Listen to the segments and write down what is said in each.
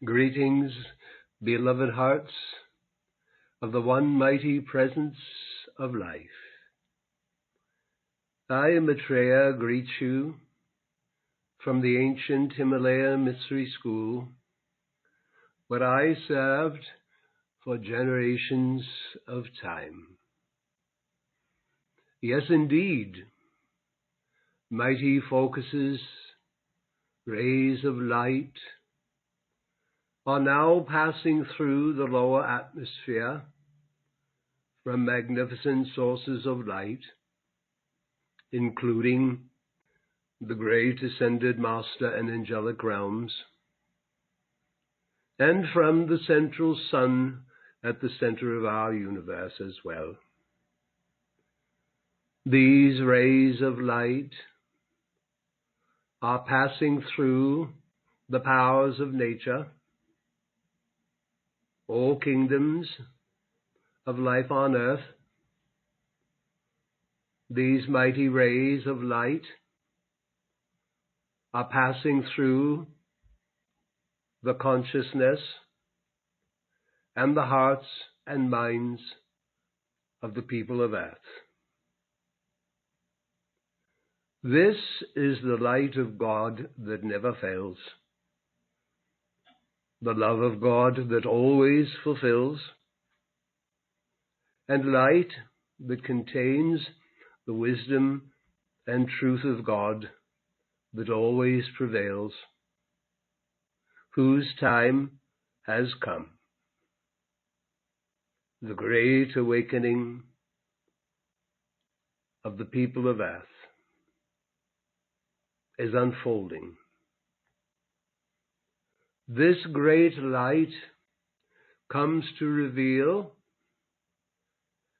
Greetings, beloved hearts of the one mighty presence of life. I, Maitreya, greet you from the ancient Himalayan mystery school, where I served for generations of time. Yes, indeed, mighty focuses, rays of light, are now passing through the lower atmosphere from magnificent sources of light, including the great ascended master and angelic realms, and from the central sun at the center of our universe as well. These rays of light are passing through the powers of nature, all kingdoms of life on earth. These mighty rays of light are passing through the consciousness and the hearts and minds of the people of earth. This is the light of God that never fails, the love of God that always fulfills, and light that contains the wisdom and truth of God that always prevails, whose time has come. The great awakening of the people of earth is unfolding. This great light comes to reveal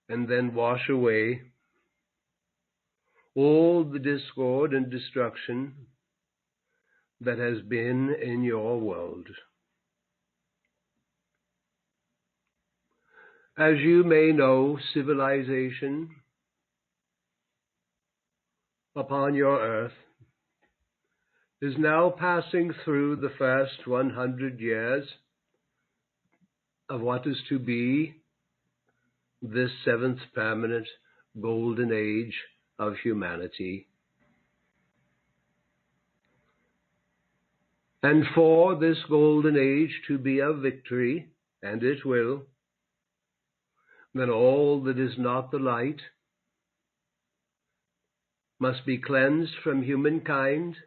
and then wash away all the discord and destruction that has been in your world. As you may know, civilization upon your earth is now passing through the first 100 years of what is to be this seventh permanent golden age of humanity. And for this golden age to be a victory, and it will, then all that is not the light must be cleansed from humankind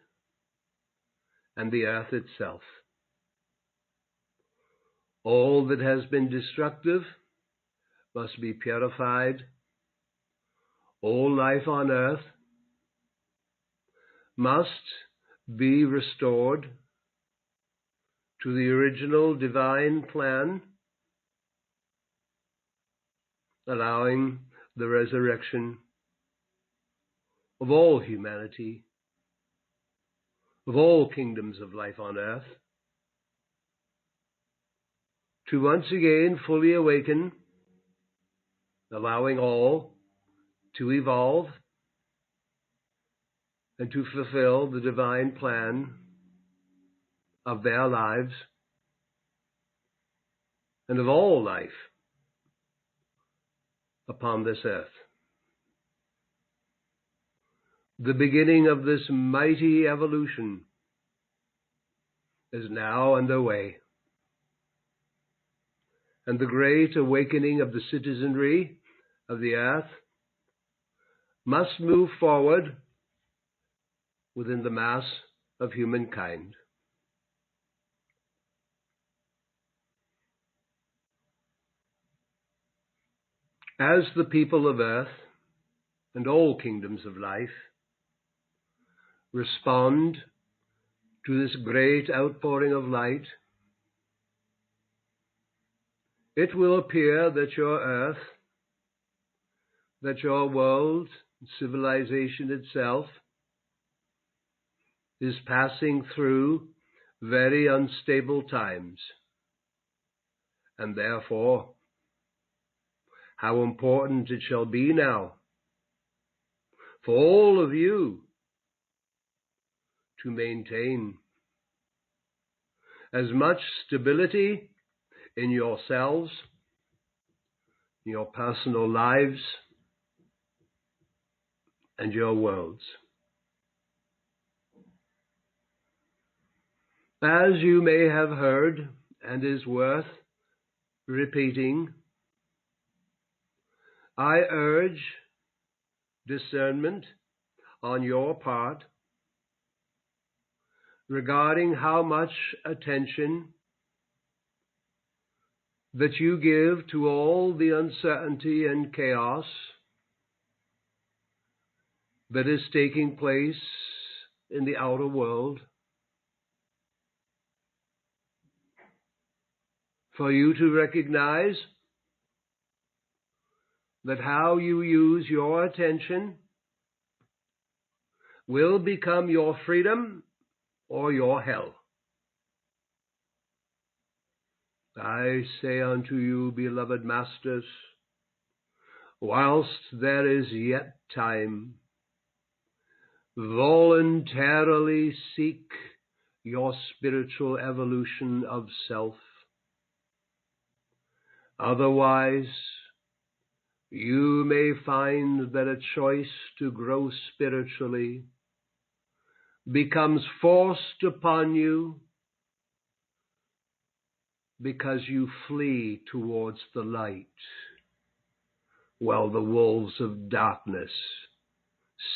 and the earth itself. All that has been destructive must be purified. All life on earth must be restored to the original divine plan, allowing the resurrection of all humanity, of all kingdoms of life on earth, to once again fully awaken, allowing all to evolve and to fulfill the divine plan of their lives and of all life upon this earth. The beginning of this mighty evolution is now underway, and the great awakening of the citizenry of the earth must move forward within the mass of humankind. As the people of earth and all kingdoms of life respond to this great outpouring of light, it will appear that your earth, that your world, civilization itself, is passing through very unstable times. And therefore, how important it shall be now for all of you to maintain as much stability in yourselves, in your personal lives, and your worlds. As you may have heard, and is worth repeating, I urge discernment on your part regarding how much attention that you give to all the uncertainty and chaos that is taking place in the outer world, for you to recognize that how you use your attention will become your freedom or your hell. I say unto you, beloved masters, whilst there is yet time, voluntarily seek your spiritual evolution of self. Otherwise, you may find that a choice to grow spiritually becomes forced upon you because you flee towards the light, while the wolves of darkness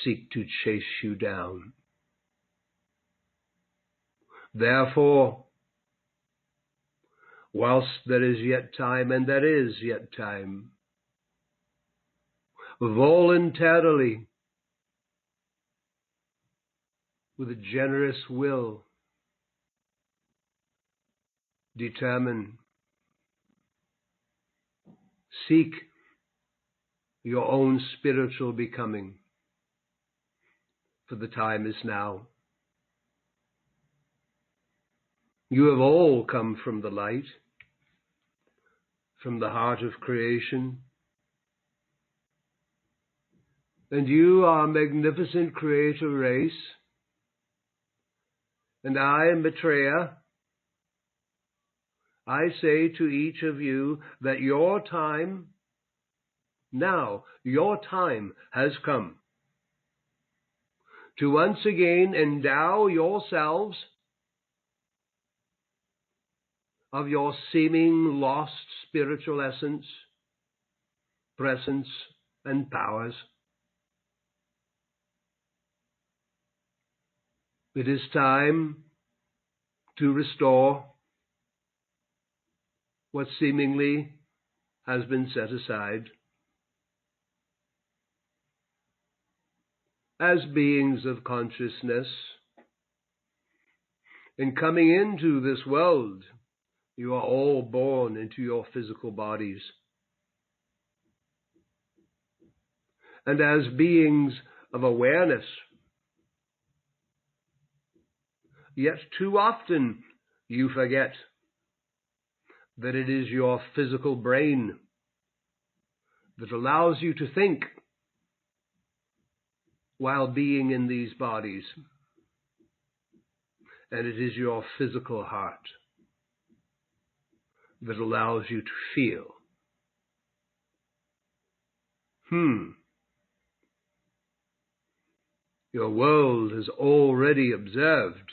seek to chase you down. Therefore, whilst there is yet time, and there is yet time, voluntarily, with a generous will, determine, seek your own spiritual becoming, for the time is now. You have all come from the light, from the heart of creation, and you are a magnificent creator race, and I, Maitreya, I say to each of you that your time, now, your time has come to once again endow yourselves of your seeming lost spiritual essence, presence, and powers. It is time to restore what seemingly has been set aside. As beings of consciousness, in coming into this world, you are all born into your physical bodies. And as beings of awareness, yet too often you forget that it is your physical brain that allows you to think while being in these bodies. And it is your physical heart that allows you to feel. Your world has already observed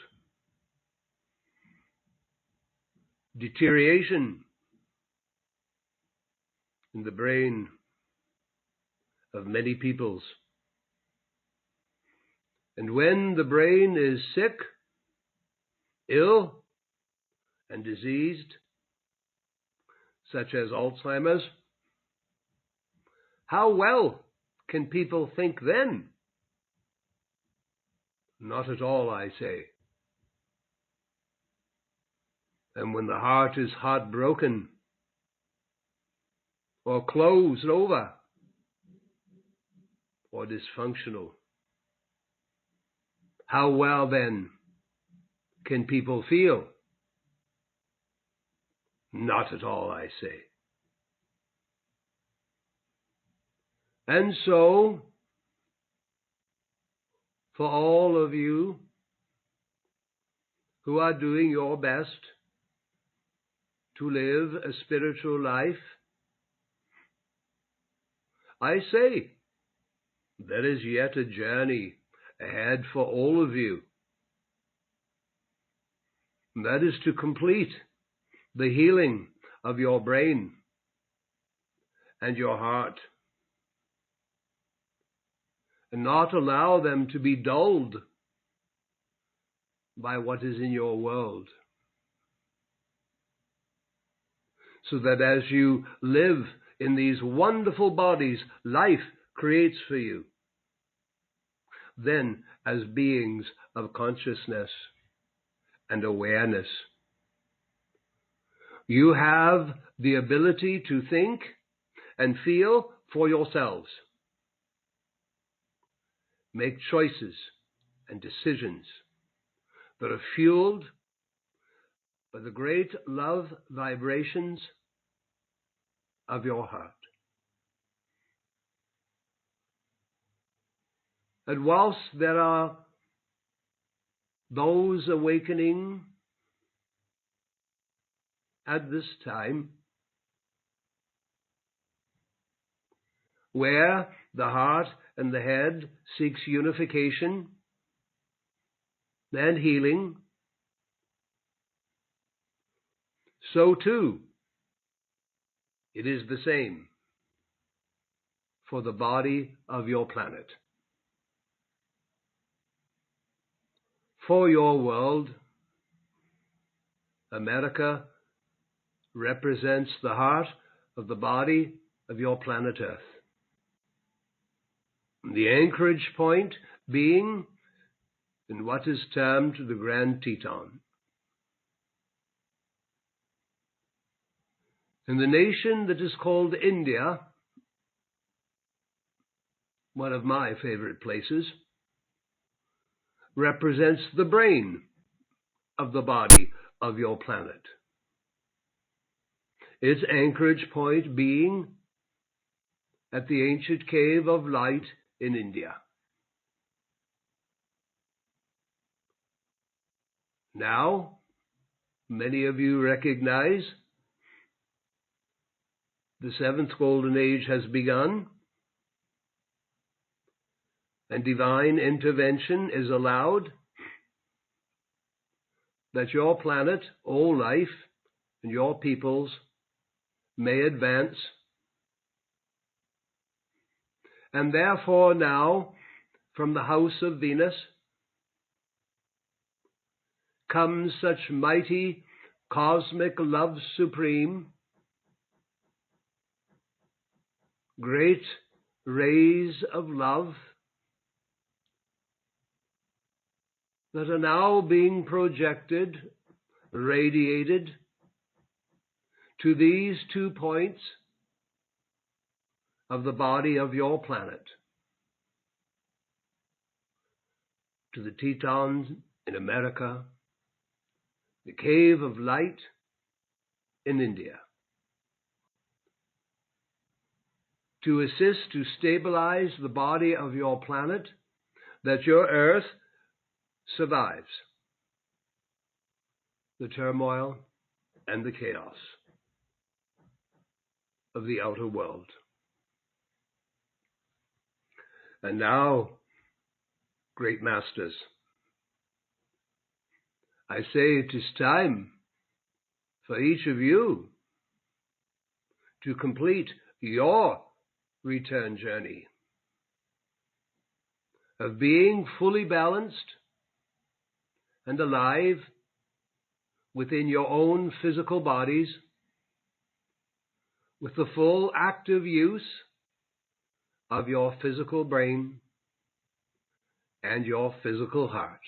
deterioration in the brain of many peoples. And when the brain is sick, ill, and diseased, such as Alzheimer's, how well can people think then? Not at all, I say. And when the heart is heartbroken or closed over or dysfunctional, how well then can people feel? Not at all, I say. And so, for all of you who are doing your best to live a spiritual life, I say, there is yet a journey ahead for all of you. And that is to complete the healing of your brain and your heart, and not allow them to be dulled by what is in your world. So that as you live in these wonderful bodies life creates for you, then as beings of consciousness and awareness, you have the ability to think and feel for yourselves. Make choices and decisions that are fueled by the great love vibrations of your heart. And whilst there are those awakening at this time where the heart and the head seeks unification and healing, so too it is the same for the body of your planet. For your world, America represents the heart of the body of your planet Earth. The anchorage point being in what is termed the Grand Teton. In the nation that is called India, one of my favorite places, represents the brain of the body of your planet. Its anchorage point being at the ancient cave of light in India. Now, many of you recognize the seventh golden age has begun, and divine intervention is allowed that your planet, all life, and your peoples may advance. And therefore now, from the house of Venus, comes such mighty cosmic love supreme, great rays of love that are now being projected, radiated to these 2 points of the body of your planet, to the Tetons in America, the cave of light in India, to assist to stabilize the body of your planet, that your Earth survives the turmoil and the chaos of the outer world. And now, great masters, I say it is time for each of you to complete your return journey of being fully balanced and alive within your own physical bodies, with the full active use of your physical brain and your physical heart.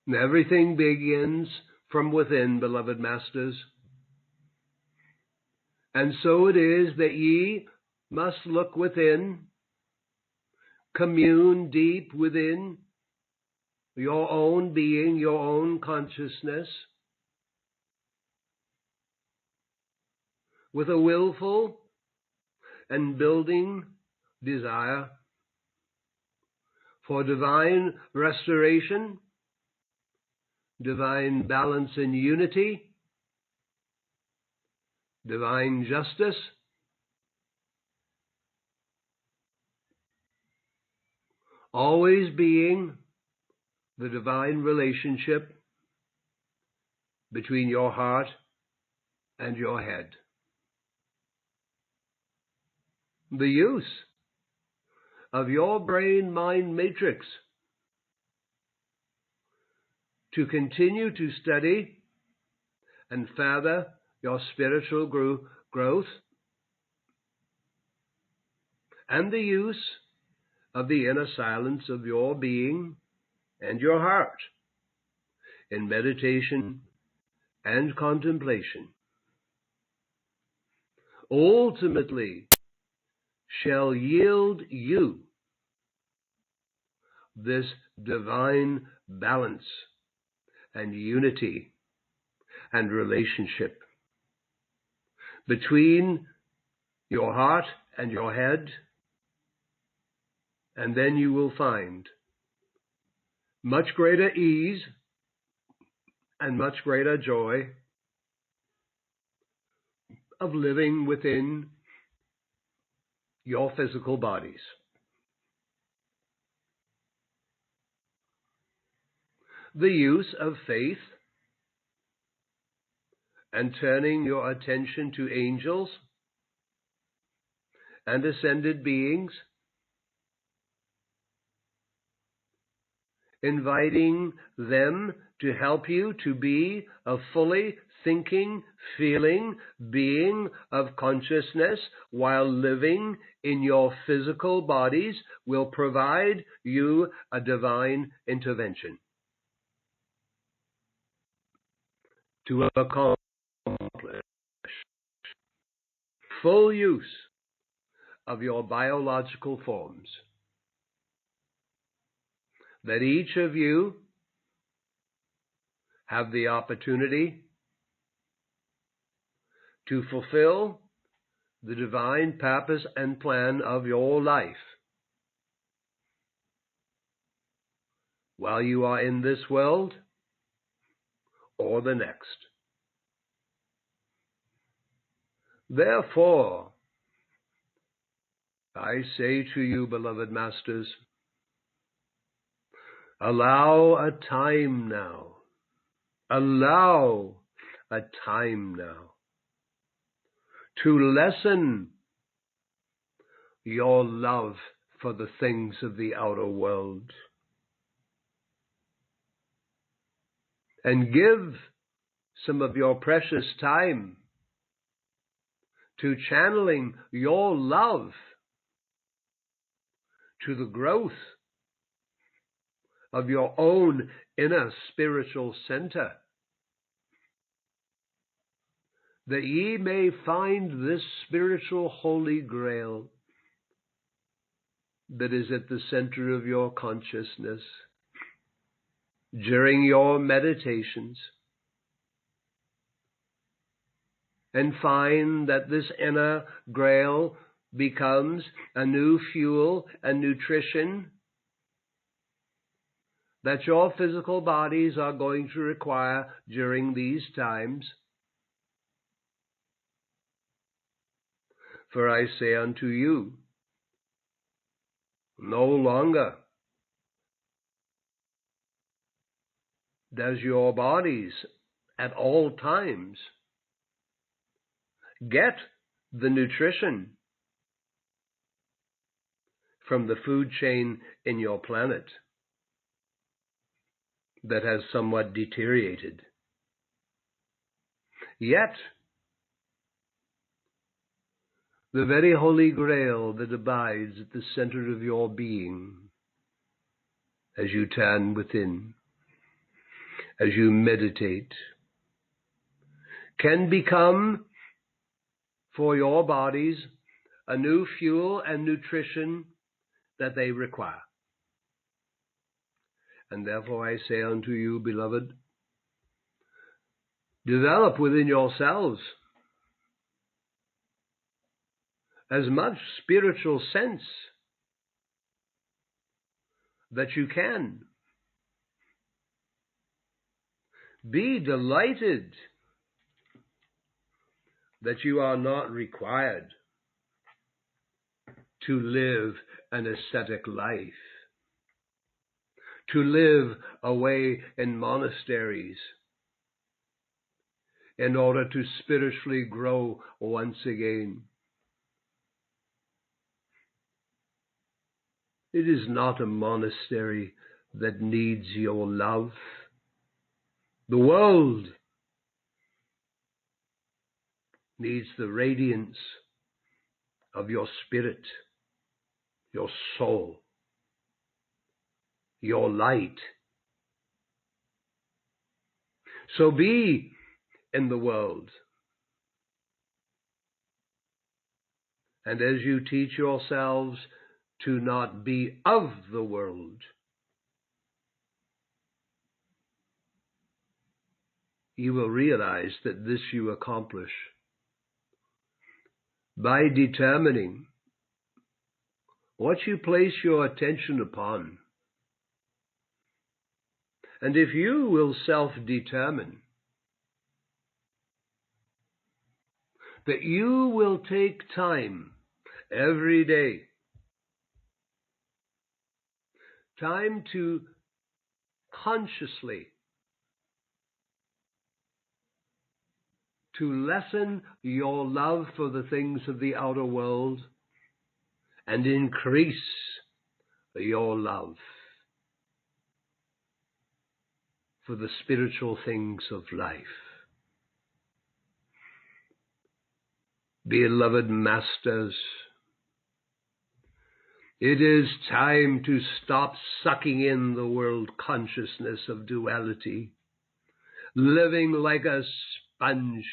And everything begins from within, beloved masters. And so it is that ye must look within, commune deep within your own being, your own consciousness, with a willful and building desire for divine restoration, divine balance and unity, divine justice, always being the divine relationship between your heart and your head. The use of your brain-mind matrix to continue to study and further your spiritual growth, and the use of the inner silence of your being and your heart in meditation and contemplation, ultimately shall yield you this divine balance and unity and relationship between your heart and your head, and then you will find much greater ease and much greater joy of living within your physical bodies. The use of faith and turning your attention to angels and ascended beings, inviting them to help you to be a fully thinking, feeling being of consciousness while living in your physical bodies, will provide you a divine intervention to accomplish full use of your biological forms, that each of you have the opportunity to fulfill the divine purpose and plan of your life while you are in this world or the next. Therefore, I say to you, beloved masters, allow a time now to lessen your love for the things of the outer world, and give some of your precious time to channeling your love to the growth of your own inner spiritual center, that ye may find this spiritual holy grail that is at the center of your consciousness during your meditations, and find that this inner grail becomes a new fuel and nutrition that your physical bodies are going to require during these times. For I say unto you, no longer does your bodies at all times get the nutrition from the food chain in your planet that has somewhat deteriorated. Yet, the very holy grail that abides at the center of your being, as you turn within, as you meditate, can become for your bodies a new fuel and nutrition that they require. And therefore I say unto you, beloved, develop within yourselves as much spiritual sense that you can. Be delighted that you are not required to live an ascetic life, to live away in monasteries in order to spiritually grow once again. It is not a monastery that needs your love. The world needs the radiance of your spirit, your soul, your light. So be in the world. And as you teach yourselves to not be of the world, you will realize that this you accomplish by determining what you place your attention upon. And if you will self-determine that you will take time every day, time to consciously to lessen your love for the things of the outer world and increase your love for the spiritual things of life. Beloved masters, it is time to stop sucking in the world consciousness of duality, living like a sponge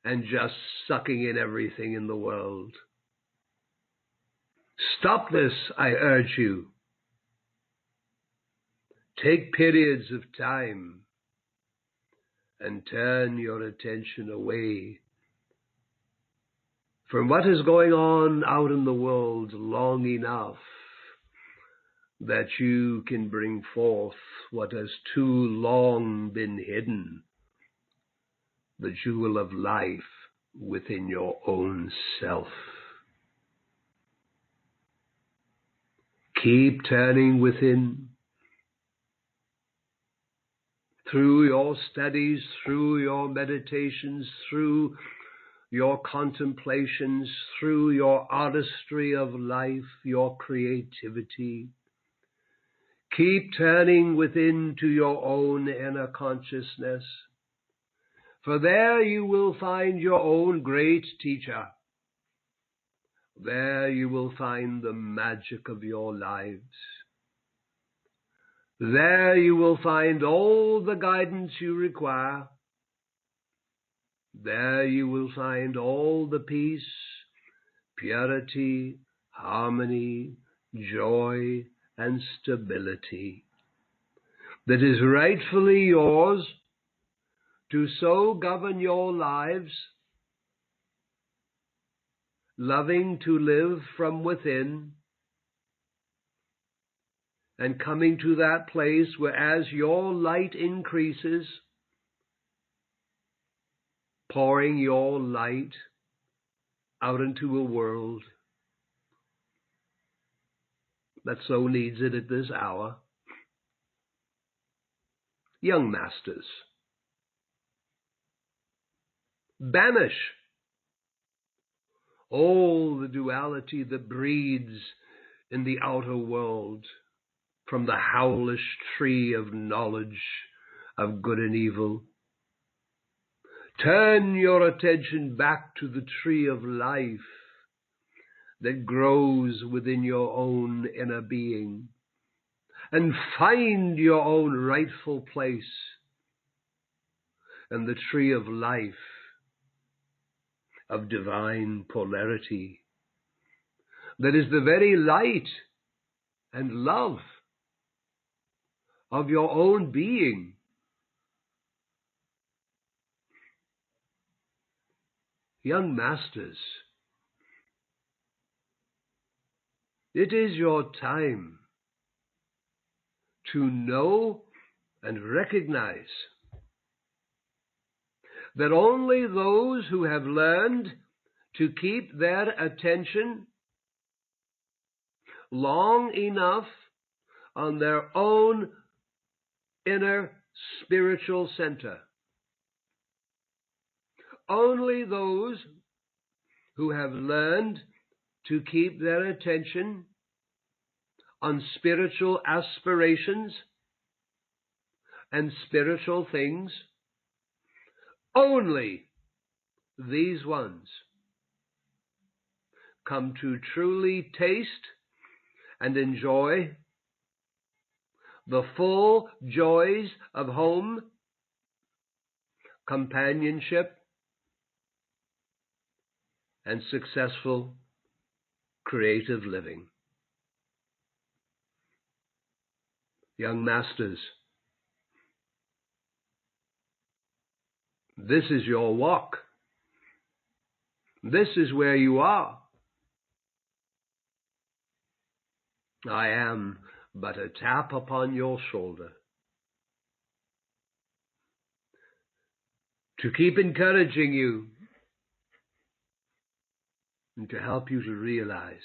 and just sucking in everything in the world. Stop this, I urge you. Take periods of time and turn your attention away from what is going on out in the world long enough that you can bring forth what has too long been hidden, the jewel of life within your own self. Keep turning within through your studies, through your meditations, through your contemplations, through your artistry of life, your creativity. Keep turning within to your own inner consciousness, for there you will find your own great teacher. There you will find the magic of your lives. There you will find all the guidance you require. There you will find all the peace, purity, harmony, joy, and stability that is rightfully yours to so govern your lives, loving to live from within, and coming to that place where as your light increases, pouring your light out into a world that so needs it at this hour. Young masters, banish all the duality that breeds in the outer world from the howlish tree of knowledge of good and evil. Turn your attention back to the tree of life that grows within your own inner being, and find your own rightful place in the tree of life of divine polarity that is the very light and love of your own being. Young masters, it is your time to know and recognize that only those who have learned to keep their attention long enough on their own inner spiritual center, only those who have learned to keep their attention on spiritual aspirations and spiritual things, only these ones come to truly taste and enjoy the full joys of home, companionship, and successful creative living. Young masters, this is your walk. This is where you are. I am but a tap upon your shoulder to keep encouraging you and to help you to realize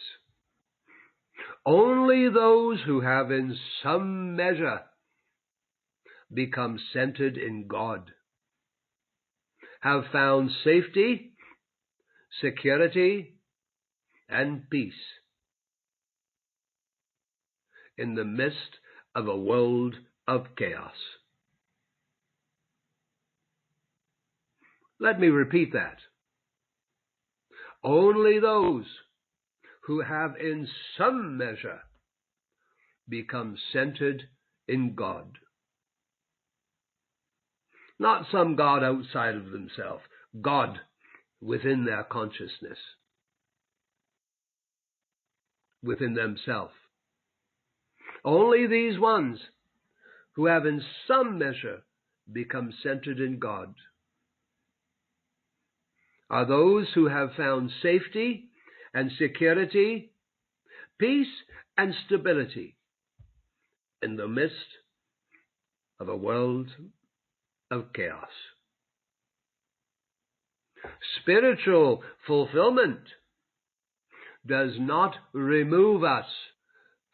only those who have in some measure become centered in God have found safety, security, and peace in the midst of a world of chaos. Let me repeat that. Only those who have in some measure become centered in God. Not some God outside of themselves, God within their consciousness, within themselves. Only these ones who have in some measure become centered in God are those who have found safety and security, peace and stability in the midst of a world of chaos. Spiritual fulfillment does not remove us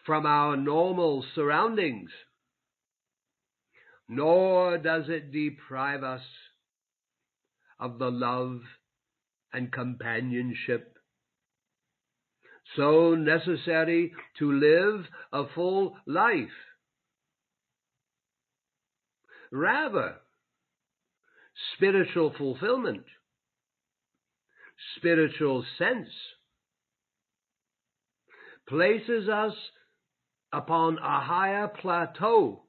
from our normal surroundings, nor does it deprive us of the love and companionship so necessary to live a full life. Rather, spiritual fulfillment, spiritual sense, places us upon a higher plateau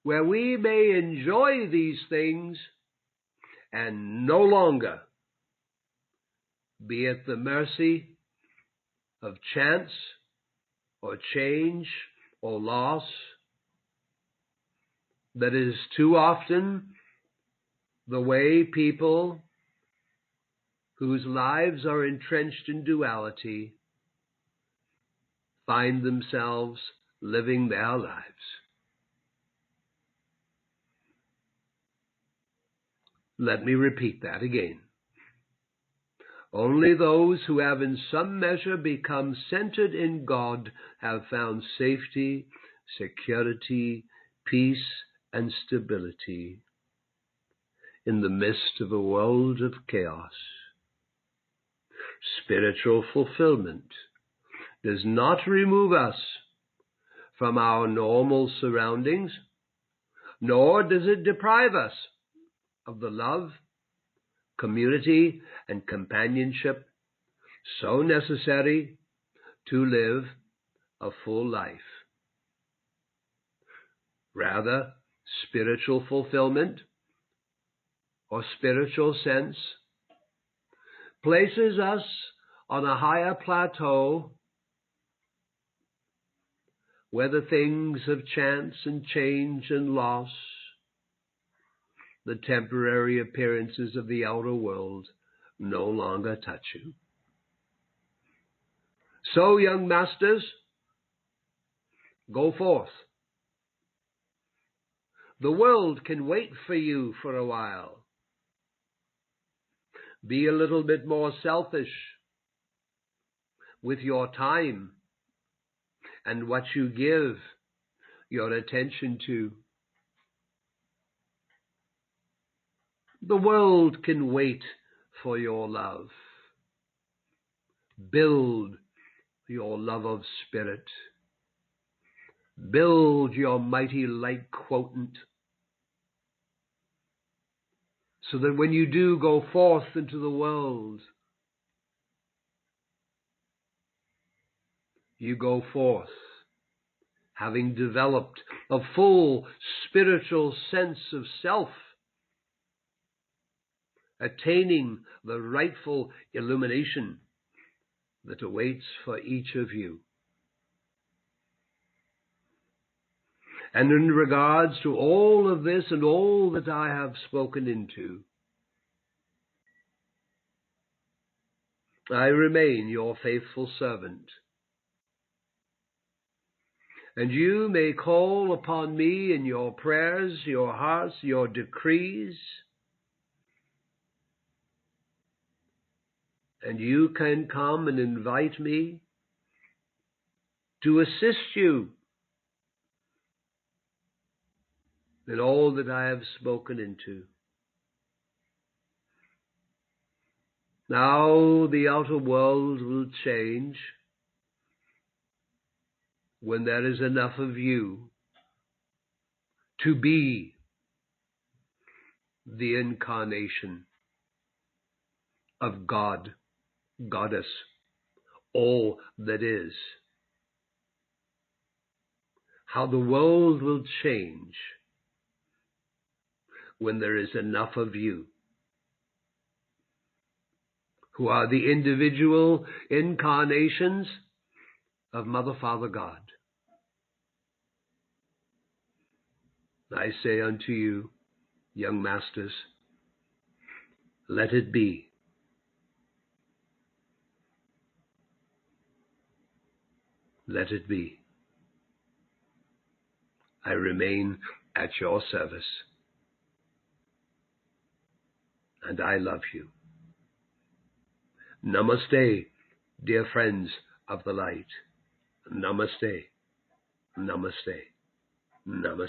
where we may enjoy these things and no longer be at the mercy of chance or change or loss that is too often the way people whose lives are entrenched in duality find themselves living their lives. Let me repeat that again. Only those who have in some measure become centered in God have found safety, security, peace, and stability in the midst of a world of chaos. Spiritual fulfillment does not remove us from our normal surroundings, nor does it deprive us of the love, community, and companionship so necessary to live a full life. Rather, spiritual fulfillment or spiritual sense places us on a higher plateau where the things of chance and change and loss, the temporary appearances of the outer world, no longer touch you. So, young masters, Go forth. The world can wait for you for a while. Be a little bit more selfish with your time and what you give your attention to. The world can wait for your love. Build your love of spirit. Build your mighty light quotient, so that when you do go forth into the world, you go forth having developed a full spiritual sense of self, attaining the rightful illumination that awaits for each of you. And in regards to all of this and all that I have spoken into, I remain your faithful servant. And you may call upon me in your prayers, your hearts, your decrees, and you can come and invite me to assist you in all that I have spoken into. Now the outer world will change when there is enough of you to be the incarnation of God, Goddess, all that is. How the world will change when there is enough of you, who are the individual incarnations of Mother, Father, God. I say unto you, young masters, let it be. Let it be. I remain at your service, and I love you. Namaste, dear friends of the light. Namaste, namaste, namaste.